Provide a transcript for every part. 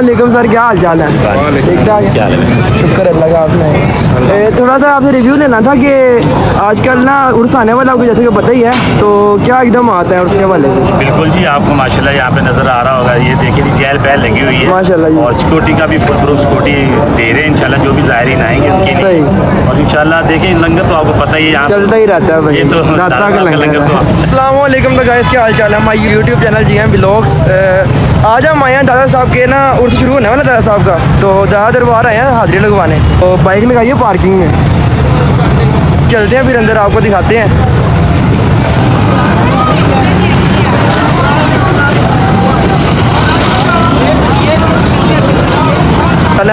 वालेकुम सर, क्या हाल चाल है? ठीक ठाक है, शुक्र अल्लाह का। आपने थोड़ा सा आपसे रिव्यू लेना था कि आजकल ना उर्स आने वाला आपको जैसे कि पता ही है, तो क्या एकदम आता है उसके हवाले से? बिल्कुल जी, आपको माशाल्लाह यहाँ पे नज़र आ रहा होगा, ये देखिए जी चहल पहल लगी हुई है माशाल्लाह जी। और सिक्योरिटी का भी फुल प्रूफ सिक्योरिटी दे रहे हैं इंशाल्लाह, जो भी ज़ायरीन आएंगे उनके सही। लिए। और इंशाल्लाह देखिए लंगर तो आपको पता ही है यहाँ चलता ही रहता है भाई, ये तो राता का दादा लंगर तो अस्सलाम वालेकुम। तो गाइस क्या हाल चाल है? हमारे यूट्यूब चैनल जी हैं व्लॉग्स। आज हम आए हैं दादा साहब के ना उर्स शुरू होने वाला दादा साहब का, तो दादा दरबार आए हैं हाजिरी लगवाने। तो बाइक लगाई है पार्किंग में, चलते हैं फिर अंदर आपको दिखाते हैं।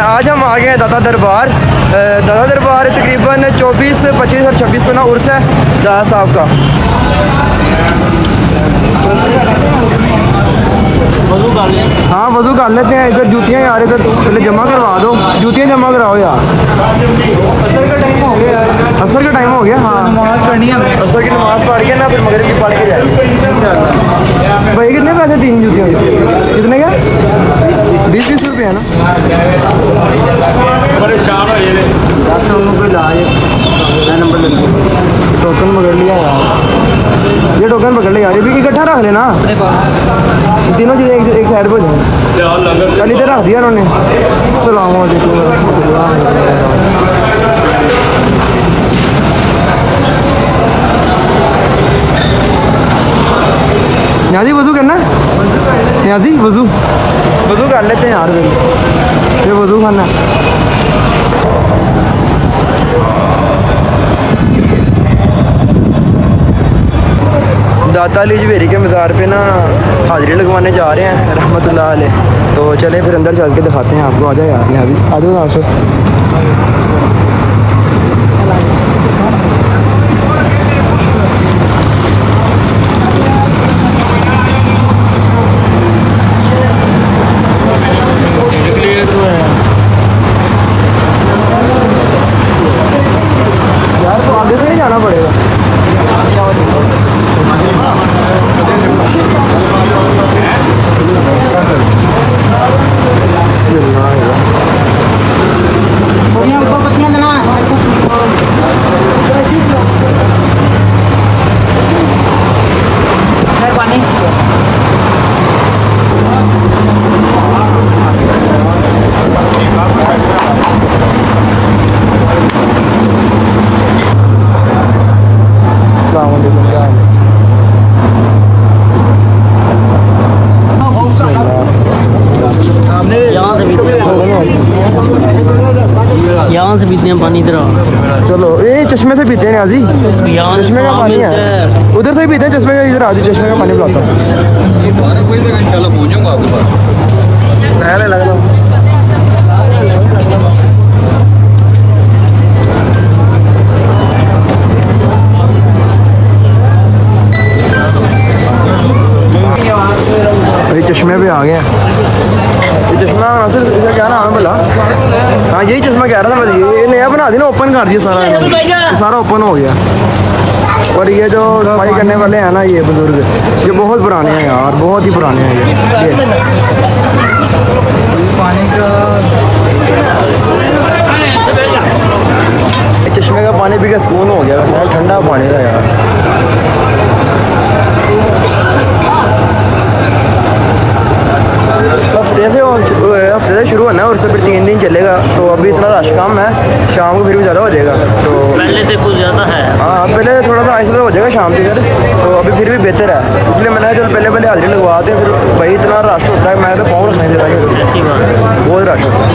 आज हम आ गए हैं दादा दरबार। दादा दरबार तकरीबन 24, 25 और 26 को ना उर्स है दादा साहब का। हाँ वज़ू कर लेते हैं। इधर जूतियाँ यार, इधर पहले जमा करवा दो, जूतियाँ जमा कराओ यार। असर का टाइम हो गया, असर का टाइम हो गया। हाँ नमाज़ पढ़नी है, असर की नमाज़ पढ़ के ना फिर मगरिब की पढ़ के जाएंगे। भाई कितने पैसे 3 जूतियों के? कितने का? 20-20 रुपये है ना। परेशान हो ये 10 कोई लाज नंबर टोकन पकड़ लिया यार, ये टोकन पकड़ लिया यार, ये भी इकट्ठा रख लेना तीनों चीज़ें एक साइड पर हो जाए। चल इधर रख दिया उन्होंने। अस्सलाम वालेकुम रहमतुल्लाह। न्याजी वज़ू करना है? न्याजी वज़ू कर लेते हैं यार, फिर वज़ू खाना। दाता अली जवेरी के मज़ार पे ना हाज़िरी लगवाने जा रहे हैं रहमतुल्लाह अलैह। तो चले फिर अंदर चल के दिखाते हैं आपको। आ जाओ यार न्याजी, आ जाओ यहाँ से। यार तो आगे से नहीं जाना पड़ेगा। यहाँ से पीते हैं पानी इधर। चलो ये चश्मे से पीते हैं न्याजी, चश्मे का पानी है, उधर से ही पीते हैं चश्मे का। इधर आ जाओ, चश्मे का पानी पिलाता हूँ। लग रहा भाई चश्मे पे आ गए हैं। ये चश्मा सिर्फ इसका क्या नाम है भला? हाँ यही चश्मा कह रहा था मैं, ये नया बना दिया ना, ओपन कर दिया सारा, ये सारा ओपन हो गया। और ये जो सफाई करने वाले हैं ना ये बुज़ुर्ग, ये बहुत पुराने हैं यार, बहुत ही पुराने हैं ये पानी का चश्मे का पानी पी के सुकून हो गया। बहुत ठंडा पानी था यार। हफ्ते से शुरू होना है और उससे फिर 3 दिन चलेगा। तो अभी इतना रश कम है, शाम को फिर भी ज़्यादा हो जाएगा। तो पहले से कुछ ज़्यादा है। हाँ पहले थोड़ा सा ऐसा हो जाएगा शाम तक, तो अभी फिर भी बेहतर है। इसलिए मैंने चल पहले हाजिरी लगवाते हैं, फिर भाई इतना रश होता है, मैं तो पाँव रखने की जगह नहीं होती, अच्छी बात है, बहुत रश होता है।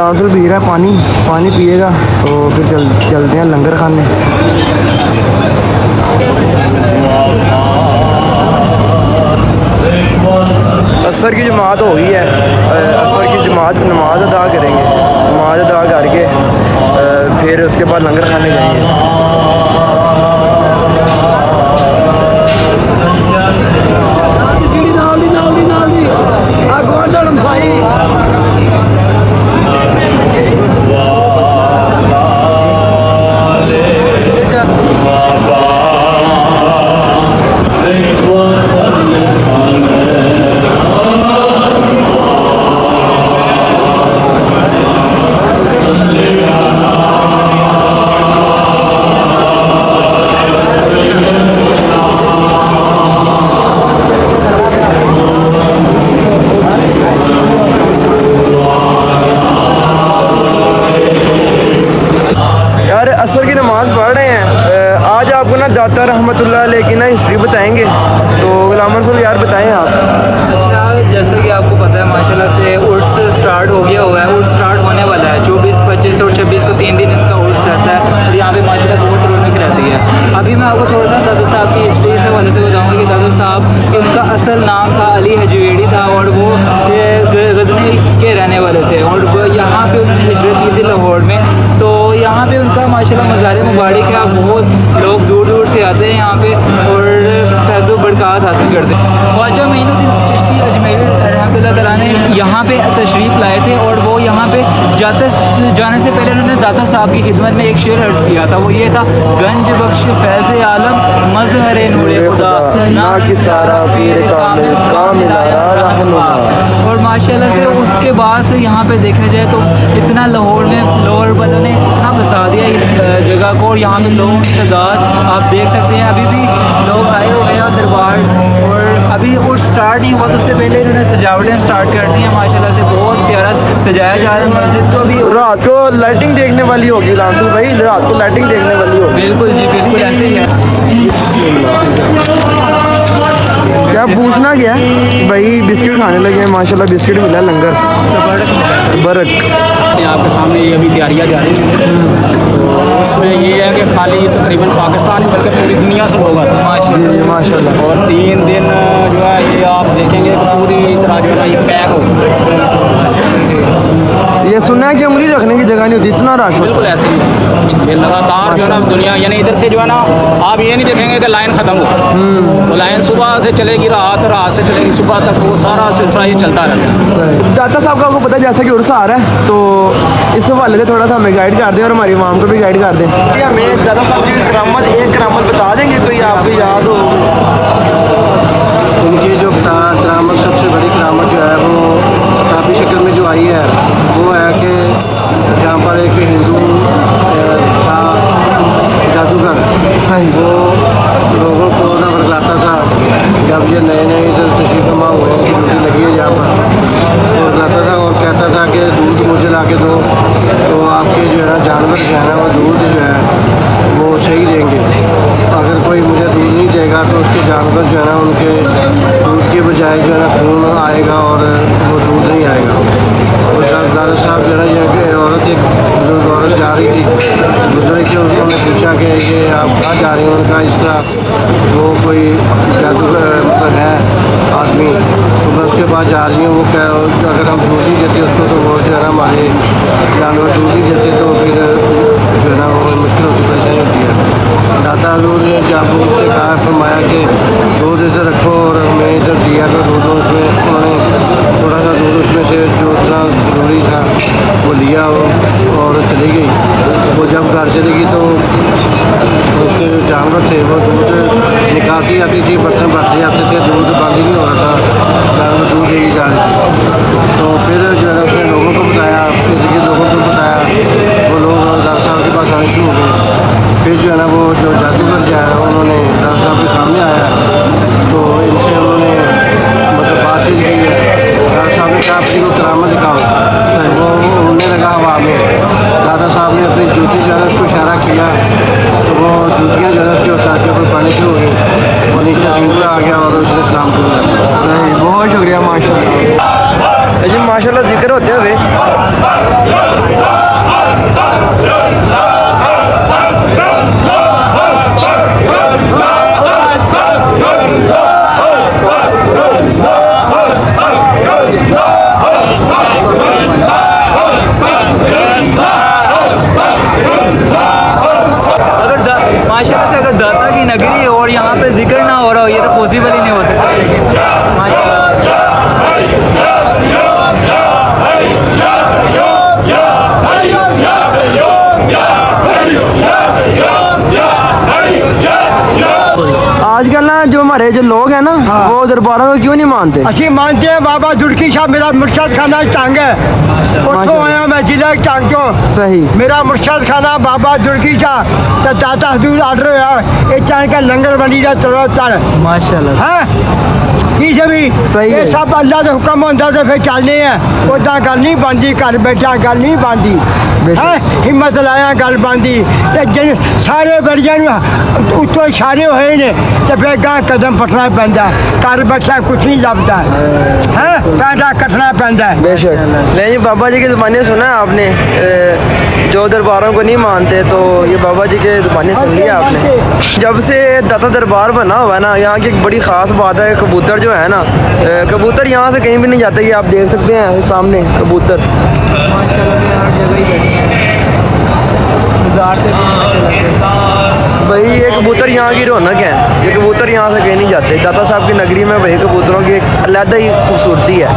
आंसर पी रहा है पानी पिएगा तो फिर चलते हैं लंगर खाने। असर की जमात हो गई है, असर की जमात नमाज अदा करेंगे, नमाज अदा करके फिर उसके बाद लंगर खाने जाएंगे। बताएं आप। अच्छा, जैसे कि आपको पता है माशाल्लाह से उर्स स्टार्ट हो गया हुआ है, उर्स स्टार्ट होने वाला है 24, 25 और 26 को 3 दिन इनका उर्स रहता है और यहाँ पे माशाल्लाह बहुत रौनक रहती है। अभी मैं आपको थोड़ा सा दादा साहब की हिस्ट्री से हवाले से बताऊँगा कि दादा साहब कि उनका असल नाम था अली हजवेड़ी था और वो गजनी के रहने वाले थे और यहाँ पे उन्होंने हिजरत की थी लाहौर में। तो यहाँ पे उनका माशाल्लाह मज़ार मुबारक है, बहुत लोग दूर दूर से आते हैं यहाँ पे और फैज़ बरक़ात हासिल करते हैं। ख्वाजा मोइनुद्दीन चिश्ती अजमेरी रहमतुल्लाह तआला ने यहाँ पे तशरीफ़ लाए थे और वो यहाँ पे जाने से पहले उन्होंने दाता साहब की खिदमत में एक शेर अर्ज़ किया था, वो ये था, गंज बख्श फैज़ आलम मज़हर नूरे खुदा ना कि सारा पीर कामिल कामिल आया रहनुमा। और माशाल्लाह से उसके बाद से यहाँ पे देखा जाए तो इतना लाहौर में लाहौर वालों ने इतना बसा दिया इस जगह को और यहाँ पे लोगों की तादाद आप देख सकते हैं, अभी भी लोग आए हुए हैं दरबार। और अभी उर्स स्टार्ट नहीं हुआ तो उससे पहले इन्होंने सजावटें स्टार्ट कर दी हैं, माशाल्लाह से बहुत प्यारा सजाया जा रहा है मस्जिद को भी। रात को लाइटिंग देखने वाली होगी रासुल भाई, रात को लाइटिंग देखने वाली होगी। बिल्कुल जी, बिल्कुल ऐसे ही है। क्या पूछना क्या भाई, बिस्किट खाने लगे हैं माशाल्लाह, बिस्किट मिला लंगर बरक। आपके सामने ये अभी तैयारियां जारी हैं, तो उसमें ये है कि खाली तकरीबन पाकिस्तान ही बल्कि पूरी दुनिया से लोग आते हैं जी माशाल्लाह। और 3 दिन जो है ये आप देखेंगे कि पूरी तरह जो है ना ये पैक हो। ये सुनना है कि उंगली रखने की जगह नहीं होती, इतना रश होता बिल्कुल ऐसे ही ये लगातार जो है ना दुनिया, यानी इधर से जो है ना आप ये नहीं देखेंगे कि लाइन ख़त्म हो, वो लाइन सुबह से चलेगी रात से चलेगी सुबह तक, वो सारा सिलसिला ये चलता रहता है। दाता साहब का आपको पता है जैसा कि उर्स आ रहा है, तो इस हवाले से थोड़ा सा हमें गाइड कर दें और हमारी इमाम को भी गाइड कर दें। हमें दाता साहब की करामत, एक करामत बता देंगे कोई आपको याद हो? उनकी जो करामत, सबसे बड़ी करामत जो है वो काफ़ी शक्ल में जो आई है वो है कि यहाँ पर एक हिंदू था जादूगर, सही, वो लोगों को ना बरगलाता था। जब ये नए नए इधर तशरीफ़ फरमा हुए हैं, ड्यूटी लगी है यहाँ पर, तो बरगलाता था और कहता था कि दूध मुझे ला के दो, तो आपके जो है ना जानवर जो है ना वो दूध जो है वो सही देंगे। अगर कोई मुझे दूध नहीं देगा तो उसके जानवर जो है ना उनके दूध के बजाय जो है ना खून आएगा और वो दूध नहीं आएगा। और दादा साहब जो है ना ये औरत, एक बुजुर्ग औरत जा रही थी, गुजर के उन्होंने पूछा कि ये आप कहाँ जा रही हैं? उनका इस तरह वो कोई जादूगर मतलब है आदमी, तो मैं उसके पास जा रही हूँ। वो कह अगर हम दूध नहीं देते उसको तो वो जो है ना हमारे जानवर दूध नहीं देते तो फिर जो है ना वो मुश्किल होती, परेशानी होती है। दादा हजूर ने जब उनसे कहा, फरमाया कि दूध इधर रखो और हमें इधर दिया तो दूध, उसमें उन्होंने थोड़ा सा दूध उसमें से जो इतना ज़रूरी था वो लिया और चली गई। वो जब घर चली गई तो उसके जो जानवर थे वो दूध निकालती आती थी, बर्तन भरते आते थे, दूध बंद ही नहीं हो रहा था, जानवर दूध लेके जा रहे थे। तो फिर जो है उसने लोगों को बताया, फिर लोगों को बताया, वो लोग दादा साहब के पास आने शुरू हो गए। फिर जो है ना वो जो जादूगर जो है उन्होंने दादा साहब के सामने आया, तो इनसे उन्होंने मतलब बातचीत की है। दादा साहब ने कहा अपनी को करामत दिखाओ, वो उड़ने लगा हवा में। दादा साहब ने अपनी जूती जो है उसको इशारा किया तो वो जूतियाँ जो है उसके उतार के ऊपर पानी शुरू हो गई और नीचे हिंदू आ गया और उसने सलाम शुरू कर दिया। सही, बहुत शुक्रिया माशाल्लाह जी, माशाल्लाह जिक्र होते हुए माशाल्लाह से अगर दाता की नगरी है और यहाँ पे जिक्र ना हो रहा हो, ये तो पॉसिबल ही नहीं हो सकता। लेकिन आजकल ना जो हमारे जो लोग हैं ना वो दरबारों को क्यों नहीं मानते? ਅਸੀਂ ਮੰਨਦੇ ਹਾਂ ਬਾਬਾ ਜੁੜਕੀ ਸਾਹਿਬ ਮੇਰਾ ਮੁਰਸ਼ਦ ਖਾਨਾ ਟੰਗ ਹੈ, ਉੱਥੋਂ ਆਇਆ ਮੈਂ ਜ਼ਿਲ੍ਹਾ ਟੰਗ ਤੋਂ। सही, ਮੇਰਾ ਮੁਰਸ਼ਦ ਖਾਨਾ ਬਾਬਾ ਜੁੜਕੀ ਸਾਹਿਬ ਤੇ ਦਾਤਾ ਹਜ਼ੂਰ ਆਰਡਰ ਹੋਇਆ ਇਹ ਟੰਗ का लंगर बनी ਦਾ ਤਰੋ ਤਰ माशाल्लाह ਹੈ ਕੀ ਸਭੀ ਸਹੀ ਹੈ। ਇਹ ਸਭ ਅੱਲਾ ਦਾ ਹੁਕਮ ਹੁੰਦਾ ਤੇ ਫਿਰ ਚੱਲਦੇ ਆ, ਉਦਾਂ ਗੱਲ ਨਹੀਂ ਬਣਦੀ, ਘਰ ਬੈਠਾ ਗੱਲ ਨਹੀਂ ਬਣਦੀ ਹੈ। ਹਿੰਮਤ ਲਾਇਆ ਗੱਲ ਬਣਦੀ ਤੇ ਜਿਨ ਸਾਰੇ ਬੜੀਆਂ ਨੂੰ ਉੱਤੋਂ ਇਸ਼ਾਰੇ ਹੋਏ ਨੇ ਤੇ ਫਿਰ ਗਾਂ ਕਦਮ ਪਟਣਾ ਪੈਂਦਾ ਘਰ ਬੈਠਾ कुछ नहीं लगता है पैसा कटना पैंदा है। बेशक। लेकिन बाबा जी की ज़ुबानी सुना है आपने, जो दरबारों को नहीं मानते तो ये बाबा जी के ज़ुबानी सुन लिया आपने। जब से दाता दरबार बना हुआ है ना, यहाँ की एक बड़ी ख़ास बात है, कबूतर जो है ना, कबूतर यहाँ से कहीं भी नहीं जाते। ये आप देख सकते हैं सामने कबूतर। भाई ये कबूतर यहाँ की रौनक है, ये कबूतर यहाँ से कहीं नहीं जाते। दाता साहब की नगरी में भाई कबूतरों की एक अलग ही खूबसूरती है।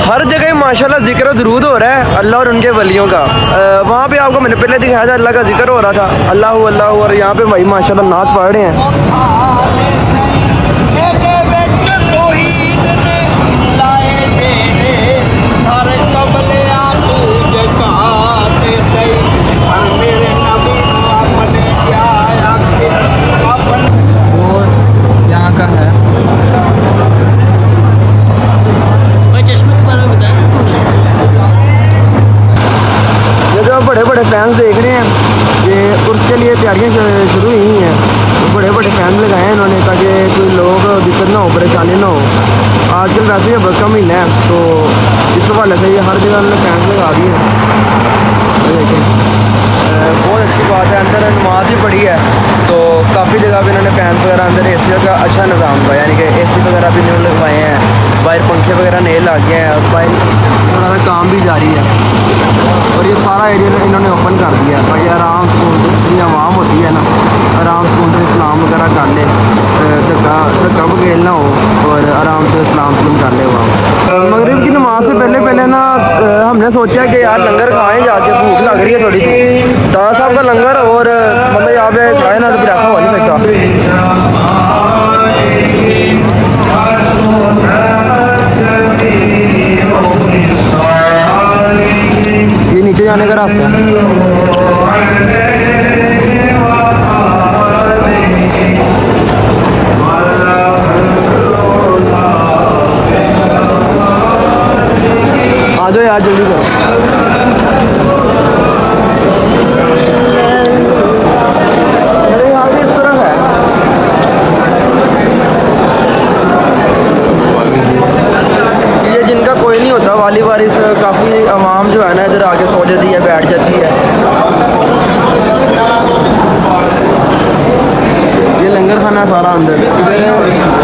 हर जगह माशाल्लाह जिक्र दरूद हो रहा है अल्लाह और उनके वलियों का। वहाँ पे आपको मैंने पहले दिखाया था, अल्लाह का जिक्र हो रहा था, अल्लाह अल्लाह, और यहाँ पे भाई माशाल्लाह नात पढ़ रहे हैं। यहाँ का है। भाई चश्मे के बारे में बताएं। ये जो बड़े बड़े फैंस देख रहे हैं, ये उसके लिए तैयारियां शुरू ही हैं। तो बड़े बड़े फैन लगाए हैं इन्होंने ताकि कोई लोग दिक्कत ना हो, परेशानी ना हो। आजकल वैसे ही बरका महीना है तो इस हवाले से ये हर जगह उन्होंने फैन लगा दिए हैं। देखें बहुत अच्छी बात है। अंदर नमाज भी पढ़ी है तो काफ़ी जगह पे इन्होंने फैन वगैरह, अंदर एसी का अच्छा निज़ाम था, यानी कि एसी वगैरह भी नहीं लगवाए हैं, बाहर पंखे वगैरह नहीं लग गए हैं, और बाहर थोड़ा सा काम भी जारी है। और ये सारा एरिया इन्होंने ओपन कर दिया है ताकि आराम सुकून से जितनी आवाम होती है ना, आराम सुकून से इस्लाम वगैरह कर ले, धक्का बगेल ना हो और आराम से इस्लाम सुलम कर ले वहाँ। मगरिब की नमाज से पहले ना हमने सोचा कि यार लंगर खाएं जाके, भूख लग रही है थोड़ी सी। दादा साहब का लंगर और मतलब यहाँ पे खाए ना तो फिर ऐसा हो नहीं सकता। ये नीचे जाने का रास्ता है। आ जाओ यार जल्दी करो। मेरे यहाँ भी इस तरफ है। ये जिनका कोई नहीं होता वाली बारिश, काफ़ी आवाम जो है ना इधर आके सो जाती है, बैठ जाती है। ये लंगर खाना है सारा अंदर। इधर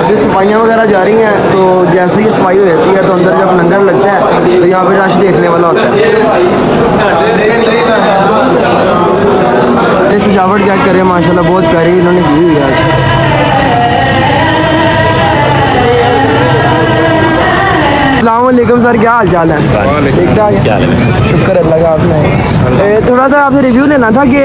अभी सफाइयाँ वगैरह जा रही हैं तो जैसे ही सफाई हो जाती है तो अंदर जब लंगर लगता है तो यहाँ पे रश देखने वाला होता है। ये सजावट चेक करें, माशाल्लाह बहुत प्यारी इन्होंने की हुई है आज। अस्सलामुअलैकुम सर, क्या हाल चाल है? ठीक ठाक है, शुक्र अल्लाह का। आपने थोड़ा सा आपसे रिव्यू लेना था कि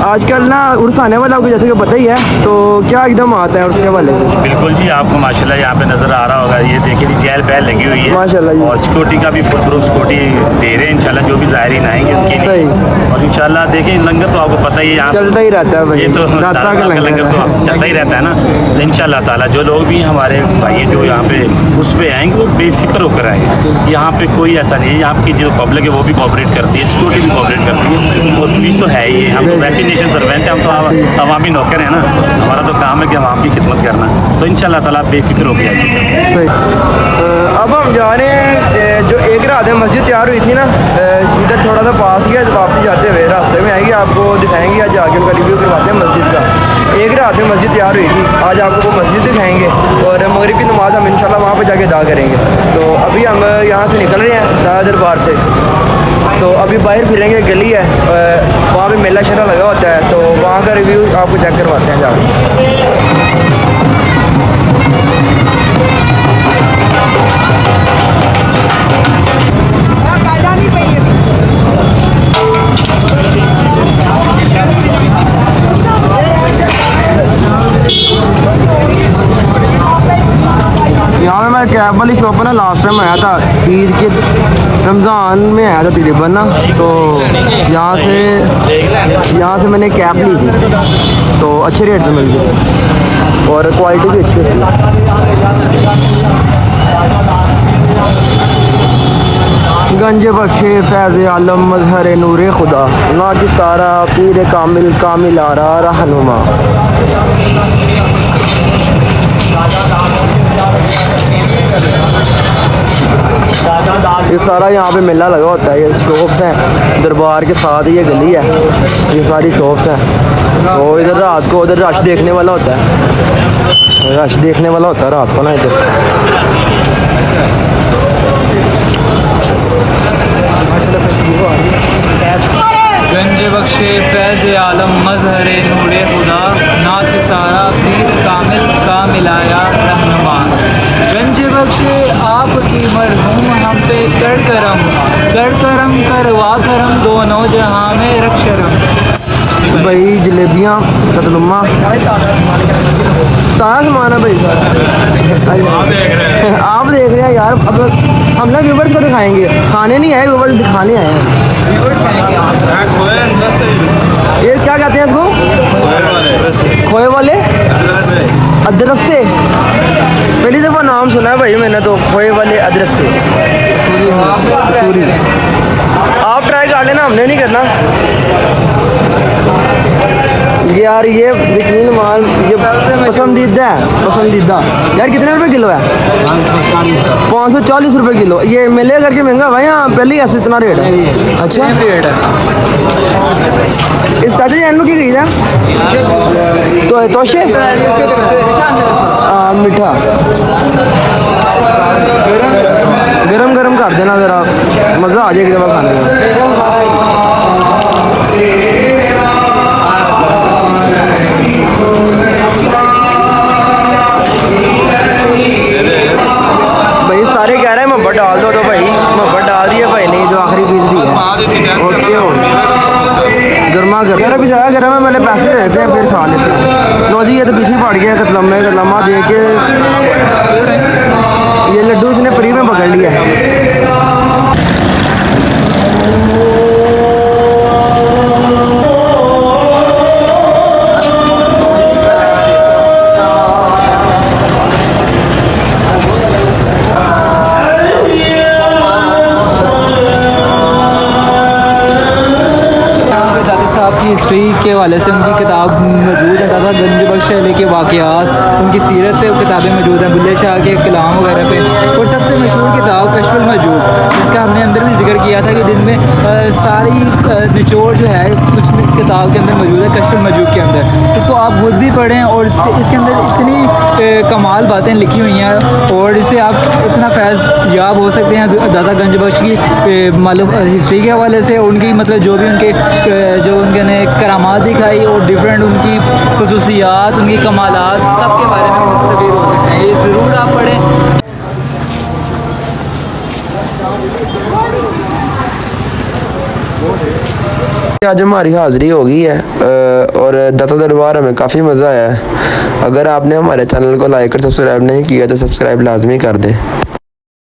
आजकल ना उर्स आने वाला आपको जैसे कि पता ही है, तो क्या एकदम आता है उसके हवाले से? बिल्कुल जी, आपको माशाल्लाह यहाँ पे नज़र आ रहा होगा, ये देखिए जी चहल पहल लगी हुई है माशाल्लाह जी। और सिक्योरिटी का भी फुल प्रूफ सिक्योरिटी दे रहे हैं इंशाल्लाह, जो भी ज़ायरीन आएंगे उनके लिए। सही। और इंशाल्लाह देखिए लंगर तो आपको पता ही है यहाँ चलता ही रहता है भाई, ये तो दाता दाता का साहब का लंगर तो चलता ही रहता है ना। तो इंशाल्लाह ताला जो लोग भी हमारे भाई जो यहाँ पे उस पे आएंगे वो बेफिक्र होकर आएंगे। यहाँ पे कोई ऐसा नहीं है, यहाँ की जो पब्लिक है वो भी कोऑपरेट करती है, सिक्योरिटी भी कोऑपरेट करती है, और पुलिस तो है ही है। हम तो वैसे नेशन सर्वेंट हैं, हम तो अवामी नौकर हैं ना, हमारा तो काम है कि अवाम की खिदमत करना। तो इंशाल्लाह ताला बेफिक्र होकर आएंगे। सही। अब हम जा रहे हैं, जो एक रात में मस्जिद तैयार हुई थी ना, इधर थोड़ा सा पास ही है, वापसी जाते हुए रास्ते में आएगी, आपको दिखाएंगे, आज जाके उनका रिव्यू करवाते हैं मस्जिद का। एक रात में मस्जिद तैयार हुई थी, आज आपको वो मस्जिद दिखाएंगे और मगरिब की नमाज़ हम इंशाल्लाह वहाँ पे जाके अदा करेंगे। तो अभी हम यहाँ से निकल रहे हैं दादा दरबार से, तो अभी बाहर फिरेंगे, गली है वहाँ पे मेला शेला लगा होता है, तो वहाँ का रिव्यू आपको चेक करवाते हैं जाके। यहाँ पे मैं कैब वाली शॉप पर ना लास्ट टाइम आया था, ईद के रमज़ान में आया था तकरीबन ना, तो यहाँ से मैंने कैब ली थी तो अच्छे रेट में मिल गई और क्वालिटी भी अच्छी थी। गंज गंज बख्शे फैज़ आलम मजहर नूर खुदा ना कि सारा पीर कामिल कामिल आरा रहनुमा। ये सारा यहाँ पे मेला लगा होता है। ये शॉप्स हैं, दरबार के साथ ही ये गली है, ये सारी शॉप्स हैं। तो इधर रात को उधर रश देखने वाला होता है, रश देखने वाला होता है रात को ना इधर। गंज बख्शे फैज़ आलम मजहर नूर खुदा ना कि सारा पीर कामिल कामिल आया रहनुमा। गंज बख्शे आपकी मरहूम हम पे कर करम करवा करम दोनों जहाँ में रक्षरम। भाई जलेबियाँ कतलुमा कहाँ सामान है भाई? आप देख रहे हैं यार। अब हम ना व्यूवर्स को दिखाएंगे, खाने नहीं आए, व्यूवर्स दिखाने आए हैं। ये क्या कहते हैं इसको? खोए वाले अदरसे। पहली दफ़ा नाम सुना है भाई मैंने तो, खोए वाले अदरसे। सूरी आप ट्राई कर लेना, हमने नहीं करना यार। ये यकीन मान, ये पसंदीदा है, पसंदीदा यार। कितने रुपए किलो है? 540 रुपये किलो। ये मिले करके महंगा भाई, यहाँ पहले ही ऐसे इतना रेट है। अच्छा रेट है। इस चाचा जी की गई है तो तोशे मीठा गरम गरम कर देना ज़रा, मज़ा आ जाएगा जब खाने में। भाई सारे कह रहे हैं मोहब्बत डाल दो, तो भाई मोहब्बत डाल दिए भाई ने, जो आखिरी पीस दी है। ओके हो गर्मा गर्म भी ज़्यादा गर्म है, मैंने पैसे दे देते हैं फिर खा लेते हैं। लो जी ये तो पीछे पड़ गया कतलम्मा दे के। ये लड्डू इसने फ्री में पकड़ लिया है। हिस्ट्री के हवाले से उनकी किताब मौजूद है, दादा गंज बख्श अली के वाक़यात, उनकी सीरत पे किताबें मौजूद हैं, बुल्ले शाह के कलाम वगैरह पे। और सबसे मशहूर किताब कश्फुल मजूब, जिसका हमने अंदर भी जिक्र किया था कि दिन में सारी निचोड़ जो है उस किताब के अंदर मौजूद है, कश्फुल मजूब के अंदर। इसको आप खुद भी पढ़ें और इसके अंदर इतनी कमाल बातें लिखी हुई हैं और इससे आप इतना फैज़ याब हो सकते हैं दादा गंज बख्श की मालूम हिस्ट्री के हवाले से। उनकी मतलब जो भी उनके करामात दिखाई और डिफरेंट उनकी खुसूसियात, उनकी कमालात, सब के बारे में मुस्तफ़ीद हो सकते हैं। ये ज़रूर आप पढ़ें। आज हमारी हाज़िरी हो गई है और दाता दरबार हमें काफ़ी मज़ा आया है। अगर आपने हमारे चैनल को लाइक और सब्सक्राइब नहीं किया तो सब्सक्राइब लाजमी कर दें।